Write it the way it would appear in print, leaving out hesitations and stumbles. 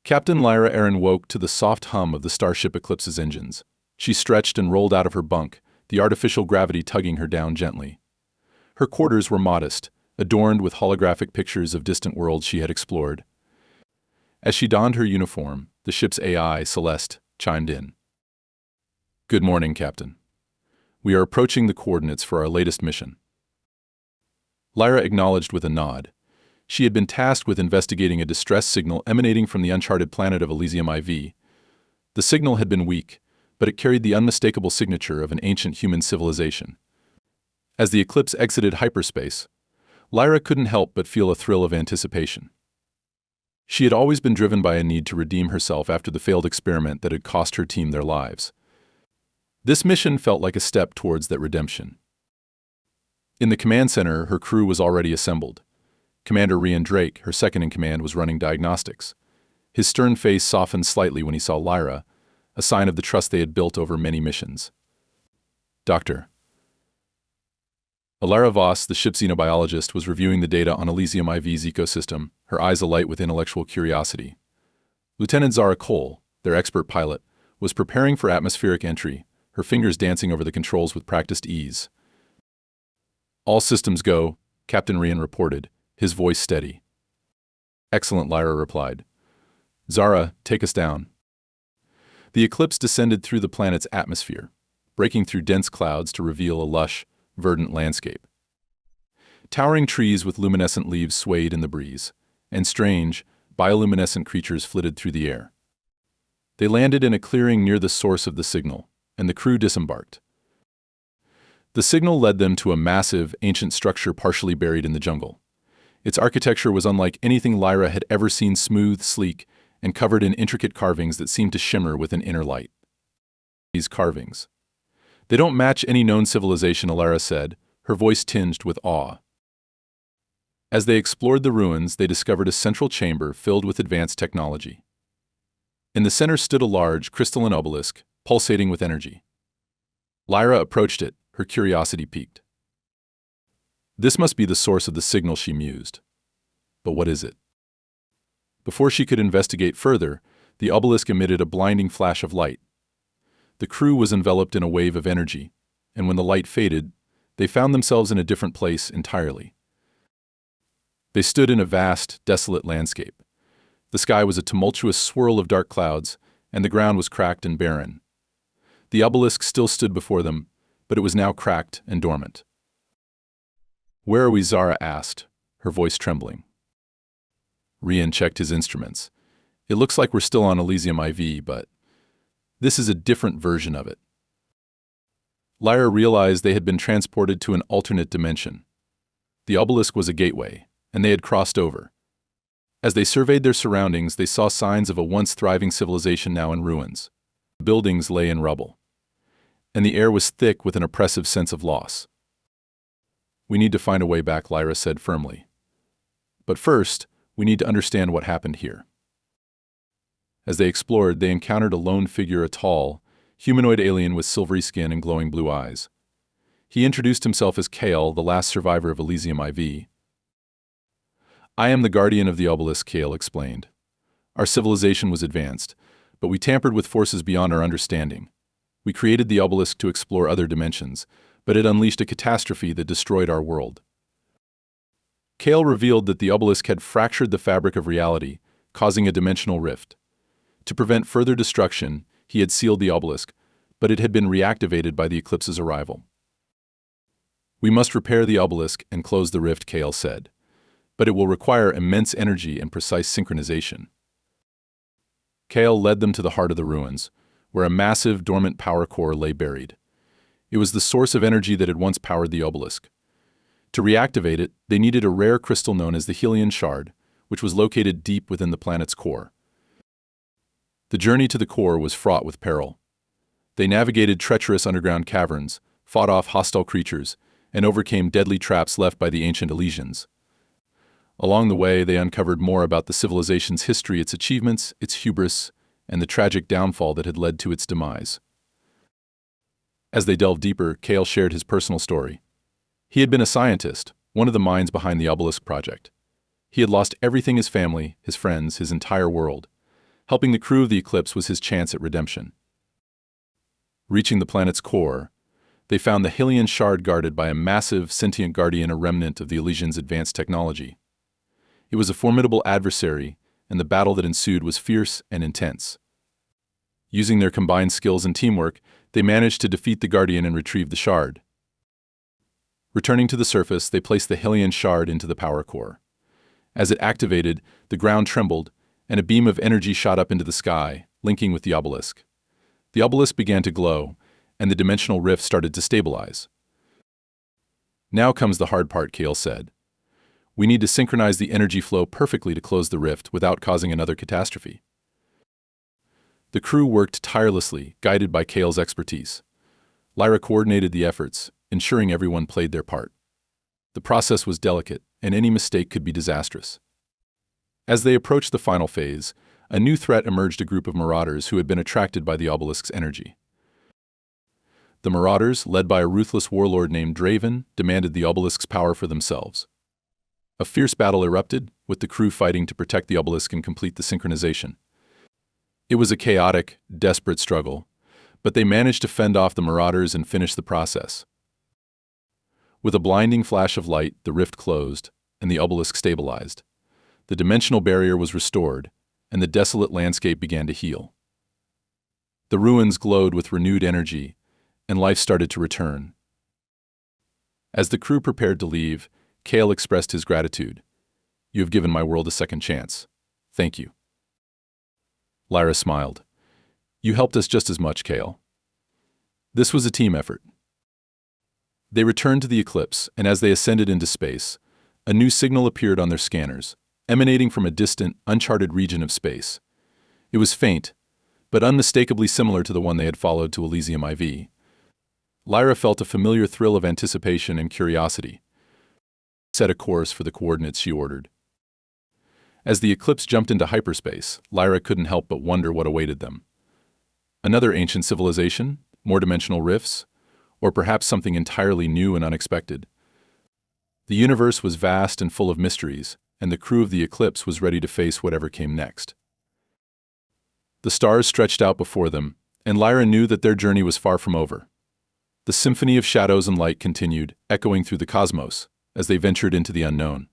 Captain Lyra Aran woke to the soft hum of the starship Eclipse's engines. She stretched and rolled out of her bunk, the artificial gravity tugging her down gently. Her quarters were modest, adorned with holographic pictures of distant worlds she had explored. As she donned her uniform, the ship's AI, Celeste, chimed in. "Good morning, Captain. We are approaching the coordinates for our latest mission." Lyra acknowledged with a nod. She had been tasked with investigating a distress signal emanating from the uncharted planet of Elysium IV. The signal had been weak, but it carried the unmistakable signature of an ancient human civilization. As the Eclipse exited hyperspace, Lyra couldn't help but feel a thrill of anticipation. She had always been driven by a need to redeem herself after the failed experiment that had cost her team their lives. This mission felt like a step towards that redemption. In the command center, her crew was already assembled. Commander Rian Drake, her second-in-command, was running diagnostics. His stern face softened slightly when he saw Lyra, a sign of the trust they had built over many missions. "Doctor." Alara Voss, the ship xenobiologist, was reviewing the data on Elysium IV's ecosystem, her eyes alight with intellectual curiosity. Lieutenant Zara Cole, their expert pilot, was preparing for atmospheric entry, her fingers dancing over the controls with practiced ease. "All systems go," Captain Rian reported, his voice steady. "Excellent," Lyra replied. "Zara, take us down." The Eclipse descended through the planet's atmosphere, breaking through dense clouds to reveal a lush, verdant landscape. Towering trees with luminescent leaves swayed in the breeze, and strange, bioluminescent creatures flitted through the air. They landed in a clearing near the source of the signal, and the crew disembarked. The signal led them to a massive, ancient structure partially buried in the jungle. Its architecture was unlike anything Lyra had ever seen, smooth, sleek, and covered in intricate carvings that seemed to shimmer with an inner light. These carvings. "They don't match any known civilization," Alara said, her voice tinged with awe. As they explored the ruins, they discovered a central chamber filled with advanced technology. In the center stood a large, crystalline obelisk, pulsating with energy. Lyra approached it, her curiosity piqued. This must be the source of the signal, she mused. But what is it? Before she could investigate further, the obelisk emitted a blinding flash of light. The crew was enveloped in a wave of energy, and when the light faded, they found themselves in a different place entirely. They stood in a vast, desolate landscape. The sky was a tumultuous swirl of dark clouds, and the ground was cracked and barren. The obelisk still stood before them, but it was now cracked and dormant. "Where are we?" Zara asked, her voice trembling. Rian checked his instruments. "It looks like we're still on Elysium IV, but this is a different version of it." Lyra realized they had been transported to an alternate dimension. The obelisk was a gateway, and they had crossed over. As they surveyed their surroundings, they saw signs of a once thriving civilization now in ruins. Buildings lay in rubble, and the air was thick with an oppressive sense of loss. "We need to find a way back," Lyra said firmly. "But first, we need to understand what happened here." As they explored, they encountered a lone figure, a tall, humanoid alien with silvery skin and glowing blue eyes. He introduced himself as Kael, the last survivor of Elysium IV. "I am the guardian of the obelisk," Kael explained. "Our civilization was advanced, but we tampered with forces beyond our understanding. We created the obelisk to explore other dimensions, but it unleashed a catastrophe that destroyed our world." Kael revealed that the obelisk had fractured the fabric of reality, causing a dimensional rift. To prevent further destruction, he had sealed the obelisk, but it had been reactivated by the Eclipse's arrival. "We must repair the obelisk and close the rift," Kael said, "but it will require immense energy and precise synchronization." Kael led them to the heart of the ruins, where a massive, dormant power core lay buried. It was the source of energy that had once powered the obelisk. To reactivate it, they needed a rare crystal known as the Helion shard, which was located deep within the planet's core. The journey to the core was fraught with peril. They navigated treacherous underground caverns, fought off hostile creatures, and overcame deadly traps left by the ancient Elysians. Along the way, they uncovered more about the civilization's history, its achievements, its hubris, and the tragic downfall that had led to its demise. As they delved deeper, Kael shared his personal story. He had been a scientist, one of the minds behind the Obelisk project. He had lost everything: his family, his friends, his entire world. Helping the crew of the Eclipse was his chance at redemption. Reaching the planet's core, they found the Hylian shard guarded by a massive, sentient guardian, a remnant of the Elysians' advanced technology. It was a formidable adversary, and the battle that ensued was fierce and intense. Using their combined skills and teamwork, they managed to defeat the guardian and retrieve the shard. Returning to the surface, they placed the Hylian shard into the power core. As it activated, the ground trembled, and a beam of energy shot up into the sky, linking with the obelisk. The obelisk began to glow, and the dimensional rift started to stabilize. "Now comes the hard part," Kael said. "We need to synchronize the energy flow perfectly to close the rift without causing another catastrophe." The crew worked tirelessly, guided by Kael's expertise. Lyra coordinated the efforts, ensuring everyone played their part. The process was delicate, and any mistake could be disastrous. As they approached the final phase, a new threat emerged: a group of marauders who had been attracted by the obelisk's energy. The marauders, led by a ruthless warlord named Draven, demanded the obelisk's power for themselves. A fierce battle erupted, with the crew fighting to protect the obelisk and complete the synchronization. It was a chaotic, desperate struggle, but they managed to fend off the marauders and finish the process. With a blinding flash of light, the rift closed, and the obelisk stabilized. The dimensional barrier was restored, and the desolate landscape began to heal. The ruins glowed with renewed energy, and life started to return. As the crew prepared to leave, Kael expressed his gratitude. "You have given my world a second chance. Thank you." Lyra smiled. "You helped us just as much, Kael." This was a team effort. They returned to the Eclipse, and as they ascended into space, a new signal appeared on their scanners, emanating from a distant, uncharted region of space. It was faint, but unmistakably similar to the one they had followed to Elysium IV. Lyra felt a familiar thrill of anticipation and curiosity. Set a course for the coordinates she ordered. As the Eclipse jumped into hyperspace, Lyra couldn't help but wonder what awaited them. Another ancient civilization, more dimensional rifts, or perhaps something entirely new and unexpected. The universe was vast and full of mysteries, and the crew of the Eclipse was ready to face whatever came next. The stars stretched out before them, and Lyra knew that their journey was far from over. The symphony of shadows and light continued, echoing through the cosmos, as they ventured into the unknown.